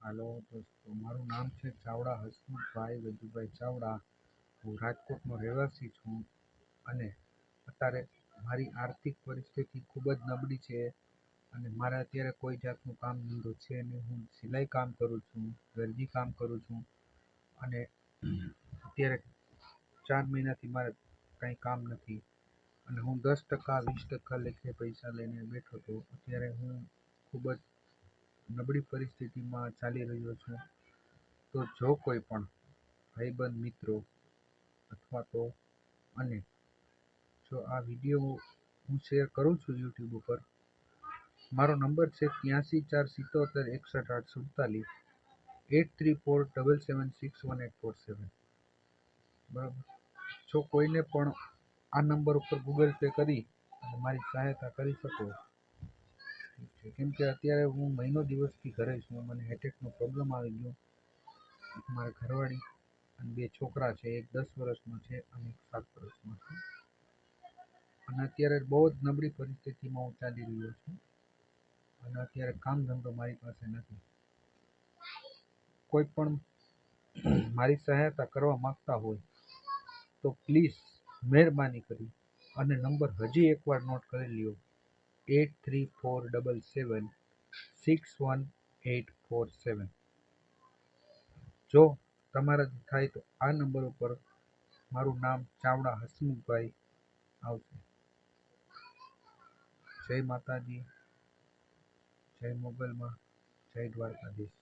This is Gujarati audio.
હાલો દોસ્તો, મારું નામ છે ચાવડા હસમુખભાઈ વેદુભાઈ ચાવડા. હું રાજકોટનો રહેવાસી છું અને અત્યારે મારી આર્થિક પરિસ્થિતિ ખૂબ જ નબળી છે અને મારે અત્યારે કોઈ જાતનું કામ ધંધો છે નહીં. હું સિલાઈ કામ કરું છું, દરજી કામ કરું છું અને અત્યારે 4 મહિનાથી મારે કાંઈ કામ નથી અને હું 10% 20% લેખે પૈસા લઈને બેઠો હતો. અત્યારે હું ખૂબ જ નબળી પરિસ્થિતિમાં ચાલી રહ્યો છું. તો જો કોઈ પણ ભાઈબંધ મિત્રો અથવા તો અને જો આ વિડીયો હું શેર કરું છું યુટ્યુબ ઉપર, મારો નંબર છે 8347716847 8347761847. બરાબર. જો કોઈને પણ આ નંબર ઉપર ગૂગલ પે કરી અને મારી સહાયતા કરી શકો. કેમ કે અત્યારે હું મહિનો દિવસથી ઘરે છું. મને એટેકનો પ્રોબ્લેમ આવી ગયો. મારા ઘરવાળી અને 2 છોકરા છે. એક 10 વર્ષનો છે અને એક 7 વર્ષનો છે અને અત્યારે બહુ જ નબળી પરિસ્થિતિમાં હું ચાલી રહ્યો છું અને અત્યારે કામ ધંધો મારી પાસે નથી. કોઈ પણ મારી સહાયતા કરવા માંગતા હોય તો પ્લીઝ મહેરબાની કરી અને નંબર હજી એકવાર નોટ કરી લ્યો, 8347761847. જો તમારાથી થાય તો આ નંબર ઉપર મારું નામ ચાવડા હસમુખભાઈ આવશે. જય માતાજી, જય મોગલમાં, જય દ્વારકાધીશ.